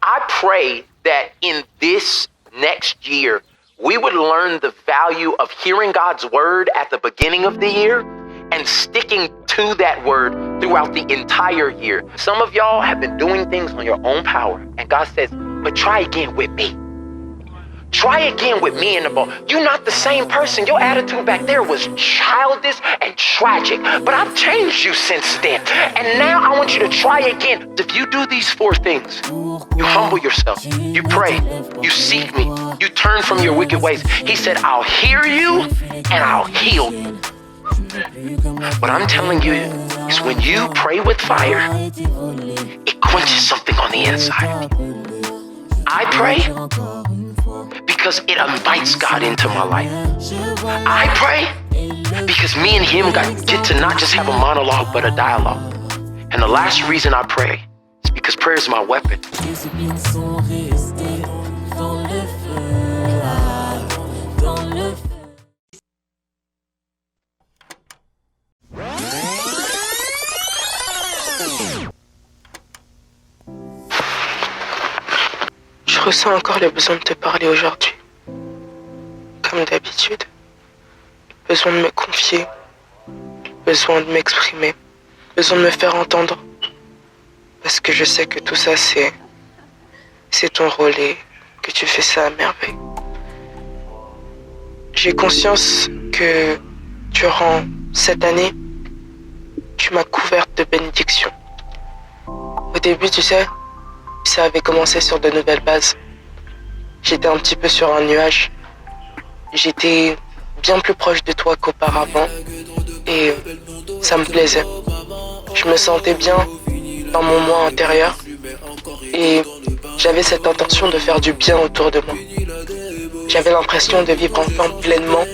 I pray that in this next year, we would learn the value of hearing God's word at the beginning of the year and sticking to that word throughout the entire year. Some of y'all have been doing things on your own power, and God says, but try again with me. Try again with me in the boat. You're not the same person. Your attitude back there was childish and tragic, but I've changed you since then. And now I want you to try again. If you do these 4 things, you humble yourself, you pray, you seek me, you turn from your wicked ways. He said, I'll hear you and I'll heal you. What I'm telling you is when you pray with fire, it quenches something on the inside. I pray because it invites God into my life. I pray because me and him get to not just have a monologue, but a dialogue. And the last reason I pray is because prayer is my weapon. Je ressens encore le besoin de te parler aujourd'hui. Comme d'habitude. Besoin de me confier. Besoin de m'exprimer. Besoin de me faire entendre. Parce que je sais que tout ça, c'est ton rôle et que tu fais ça à merveille. J'ai conscience que durant cette année, tu m'as couverte de bénédictions. Au début, tu sais, ça avait commencé sur de nouvelles bases. J'étais un petit peu sur un nuage. J'étais bien plus proche de toi qu'auparavant. Et ça me plaisait. Je me sentais bien dans mon moi intérieur. Et j'avais cette intention de faire du bien autour de moi. J'avais l'impression de vivre enfin pleinement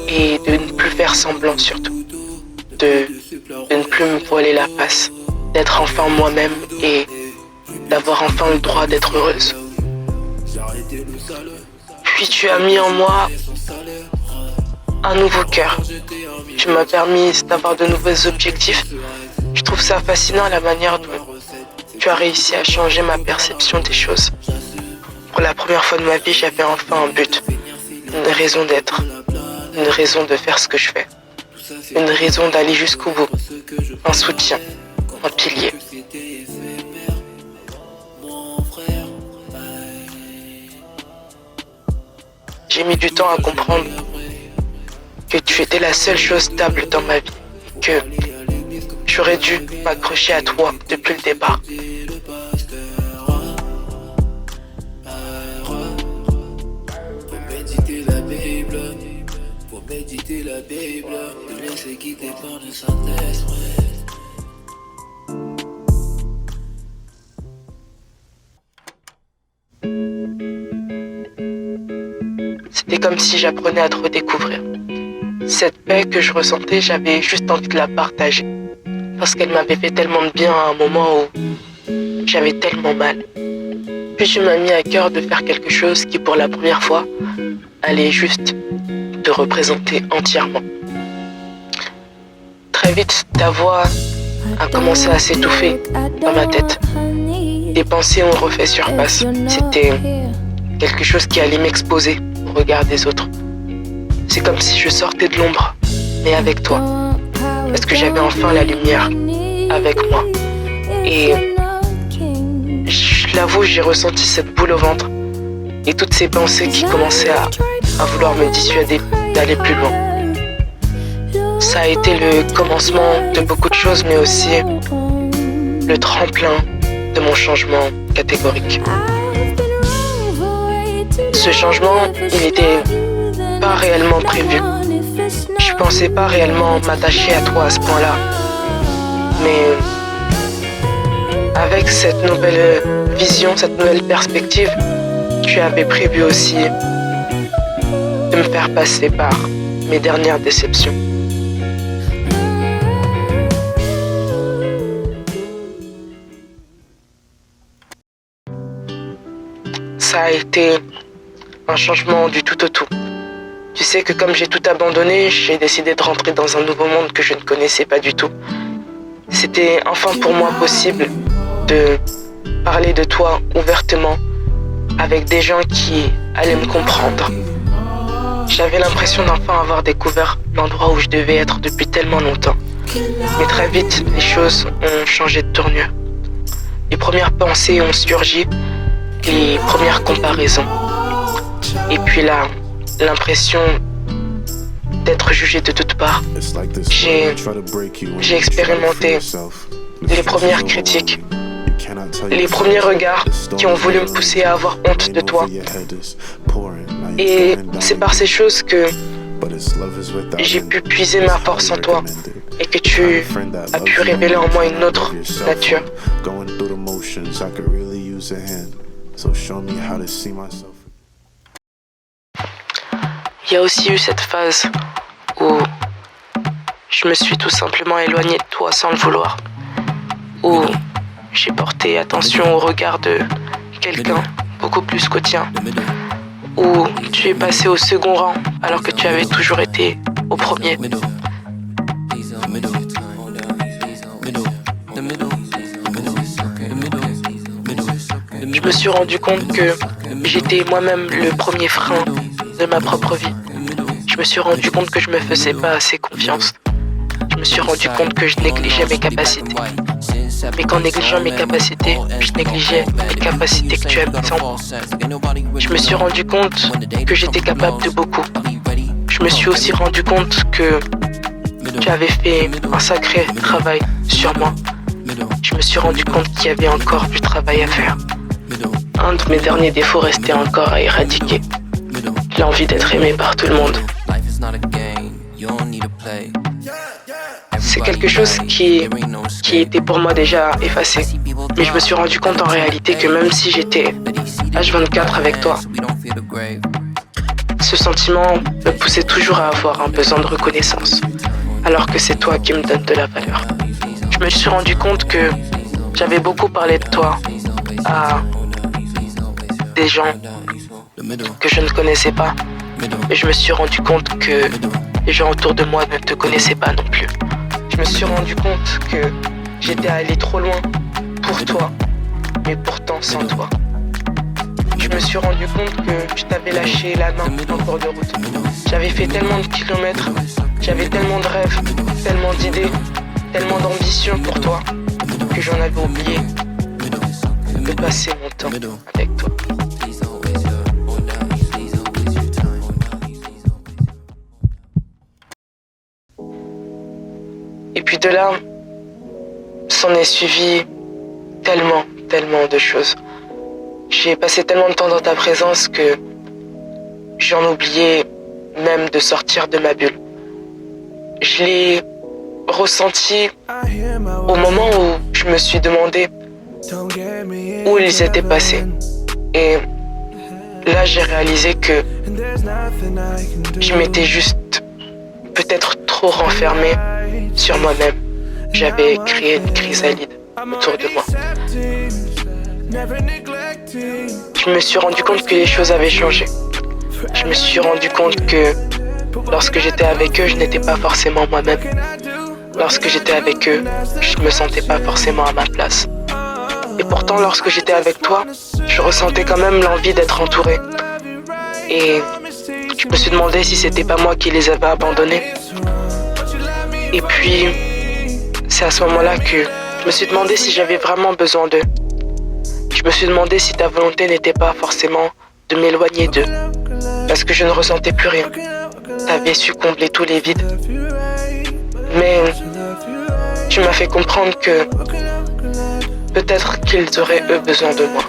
et de ne plus faire semblant surtout. De ne plus me voiler la face. D'être enfin moi-même et d'avoir enfin le droit d'être heureuse. Puis tu as mis en moi un nouveau cœur. Tu m'as permis d'avoir de nouveaux objectifs. Je trouve ça fascinant la manière dont tu as réussi à changer ma perception des choses. Pour la première fois de ma vie, j'avais enfin un but, une raison d'être, une raison de faire ce que je fais, une raison d'aller jusqu'au bout, un soutien, un pilier. J'ai mis du temps à comprendre que tu étais la seule chose stable dans ma vie, que j'aurais dû m'accrocher à toi depuis le départ. Faut méditer la Bible, te laisser guider par le Saint-Esprit. C'était comme si j'apprenais à te redécouvrir. Cette paix que je ressentais, j'avais juste envie de la partager. Parce qu'elle m'avait fait tellement de bien à un moment où j'avais tellement mal. Puis tu m'as mis à cœur de faire quelque chose qui, pour la première fois, allait juste te représenter entièrement. Très vite, ta voix a commencé à s'étouffer dans ma tête. Des pensées ont refait surface. C'était quelque chose qui allait m'exposer au regard des autres. C'est comme si je sortais de l'ombre, mais avec toi. Parce que j'avais enfin la lumière avec moi. Et je l'avoue, j'ai ressenti cette boule au ventre et toutes ces pensées qui commençaient à vouloir me dissuader d'aller plus loin. Ça a été le commencement de beaucoup de choses, mais aussi le tremplin de mon changement catégorique. Ce changement, il n'était pas réellement prévu. Je pensais pas réellement m'attacher à toi à ce point-là. Mais avec cette nouvelle vision, cette nouvelle perspective, tu avais prévu aussi de me faire passer par mes dernières déceptions. Ça a été un changement du tout au tout. Tu sais que comme j'ai tout abandonné, j'ai décidé de rentrer dans un nouveau monde que je ne connaissais pas du tout. C'était enfin pour moi possible de parler de toi ouvertement avec des gens qui allaient me comprendre. J'avais l'impression d'enfin avoir découvert l'endroit où je devais être depuis tellement longtemps. Mais très vite, les choses ont changé de tournure. Les premières pensées ont surgi, les premières comparaisons. Et puis là, l'impression d'être jugé de toutes parts. J'ai expérimenté les premières critiques, les premiers regards qui ont voulu me pousser à avoir honte de toi. Et c'est par ces choses que j'ai pu puiser ma force en toi et que tu as pu révéler en moi une autre nature. Il y a aussi eu cette phase où je me suis tout simplement éloigné de toi sans le vouloir, où j'ai porté attention au regard de quelqu'un beaucoup plus qu'au tien, où tu es passé au second rang alors que tu avais toujours été au premier. Je me suis rendu compte que j'étais moi-même le premier frein de ma propre vie. Je me suis rendu compte que je me faisais pas assez confiance. Je me suis rendu compte que je négligeais mes capacités. Mais qu'en négligeant mes capacités, je négligeais les capacités que tu as mises en moi. Je me suis rendu compte que j'étais capable de beaucoup. Je me suis aussi rendu compte que tu avais fait un sacré travail sur moi. Je me suis rendu compte qu'il y avait encore du travail à faire. Un de mes derniers défauts restait encore à éradiquer. L'envie d'être aimé par tout le monde. C'est quelque chose qui était pour moi déjà effacé. Mais je me suis rendu compte en réalité que même si j'étais H24 avec toi, ce sentiment me poussait toujours à avoir un besoin de reconnaissance, alors que c'est toi qui me donne de la valeur. Je me suis rendu compte que j'avais beaucoup parlé de toi à des gens que je ne connaissais pas. Et je me suis rendu compte que les gens autour de moi ne te connaissaient pas non plus. Je me suis rendu compte que j'étais allé trop loin pour toi, mais pourtant sans toi. Je me suis rendu compte que je t'avais lâché la main en cours de route. J'avais fait tellement de kilomètres, j'avais tellement de rêves, tellement d'idées, tellement d'ambitions pour toi, que j'en avais oublié de passer mon temps avec toi. Et puis de là, s'en est suivi tellement de choses. J'ai passé tellement de temps dans ta présence que j'en oubliais même de sortir de ma bulle. Je l'ai ressenti au moment où je me suis demandé où ils étaient passés. Et là, j'ai réalisé que je m'étais juste peut-être trop renfermé sur moi-même. J'avais créé une chrysalide autour de moi. Je me suis rendu compte que les choses avaient changé. Je me suis rendu compte que lorsque j'étais avec eux, je n'étais pas forcément moi-même. Lorsque j'étais avec eux, je ne me sentais pas forcément à ma place. Et pourtant, lorsque j'étais avec toi, je ressentais quand même l'envie d'être entouré. Et je me suis demandé si c'était pas moi qui les avais abandonnés. Et puis, c'est à ce moment-là que je me suis demandé si j'avais vraiment besoin d'eux. Je me suis demandé si ta volonté n'était pas forcément de m'éloigner d'eux. Parce que je ne ressentais plus rien. T'avais su combler tous les vides. Mais tu m'as fait comprendre que peut-être qu'ils auraient eux besoin de moi.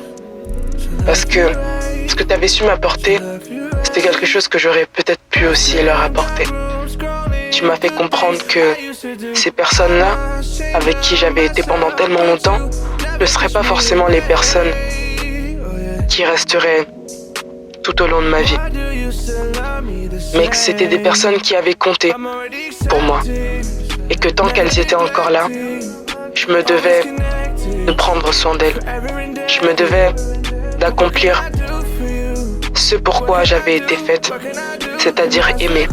Parce que ce que t'avais su m'apporter, c'était quelque chose que j'aurais peut-être pu aussi leur apporter. Tu m'as fait comprendre que ces personnes-là, avec qui j'avais été pendant tellement longtemps, ne seraient pas forcément les personnes qui resteraient tout au long de ma vie. Mais que c'était des personnes qui avaient compté pour moi. Et que tant qu'elles étaient encore là, je me devais de prendre soin d'elles. Je me devais d'accomplir ce pourquoi j'avais été faite, c'est-à-dire aimer.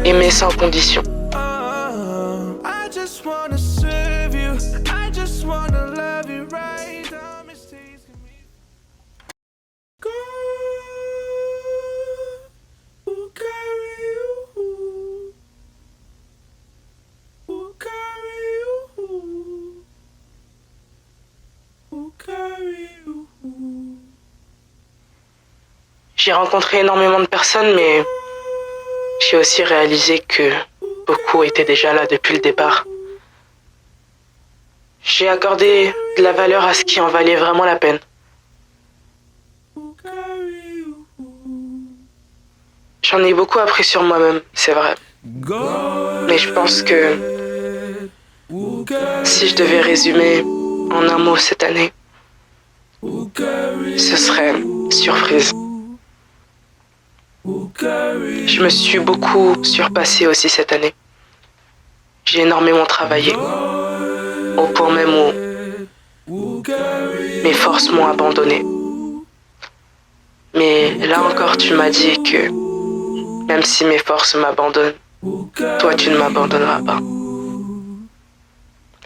Aimer sans condition. I just wanna serve you, I just wanna love you right. J'ai rencontré énormément de personnes, mais j'ai aussi réalisé que beaucoup étaient déjà là depuis le départ. J'ai accordé de la valeur à ce qui en valait vraiment la peine. J'en ai beaucoup appris sur moi-même, c'est vrai. Mais je pense que si je devais résumer en un mot cette année, ce serait surprise. Je me suis beaucoup surpassée aussi cette année. J'ai énormément travaillé, au point même où mes forces m'ont abandonné. Mais là encore, tu m'as dit que même si mes forces m'abandonnent, toi tu ne m'abandonneras pas.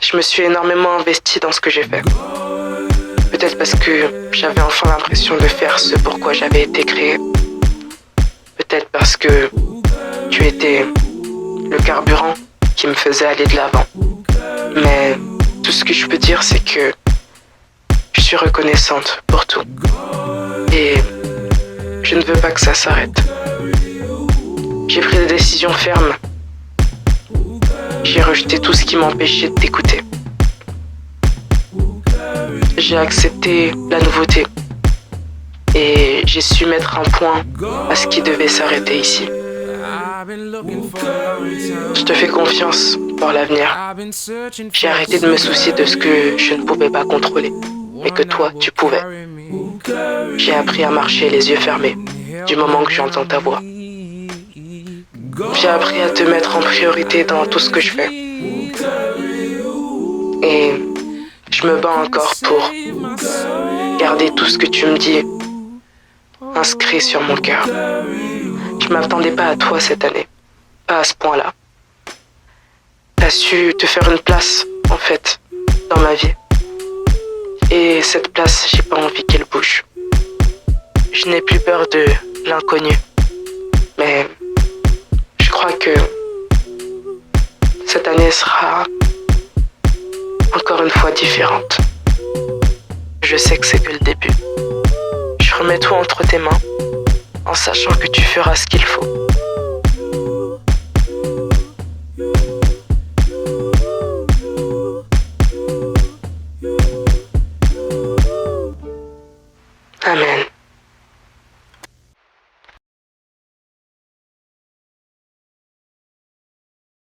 Je me suis énormément investie dans ce que j'ai fait. Peut-être parce que j'avais enfin l'impression de faire ce pourquoi j'avais été créée. Peut-être parce que tu étais le carburant qui me faisait aller de l'avant. Mais tout ce que je peux dire, c'est que je suis reconnaissante pour tout. Et je ne veux pas que ça s'arrête. J'ai pris des décisions fermes. J'ai rejeté tout ce qui m'empêchait de t'écouter. J'ai accepté la nouveauté. Et j'ai su mettre un point à ce qui devait s'arrêter ici. Je te fais confiance pour l'avenir. J'ai arrêté de me soucier de ce que je ne pouvais pas contrôler, mais que toi, tu pouvais. J'ai appris à marcher les yeux fermés, du moment que j'entends ta voix. J'ai appris à te mettre en priorité dans tout ce que je fais. Et je me bats encore pour garder tout ce que tu me dis inscrit sur mon cœur. Je m'attendais pas à toi cette année, pas à ce point-là. T'as su te faire une place, en fait, dans ma vie. Et cette place, j'ai pas envie qu'elle bouge. Je n'ai plus peur de l'inconnu. Mais je crois que cette année sera encore une fois différente. Je sais que c'est que le début. Je remets tout entre tes mains, en sachant que tu feras ce qu'il faut. Amen.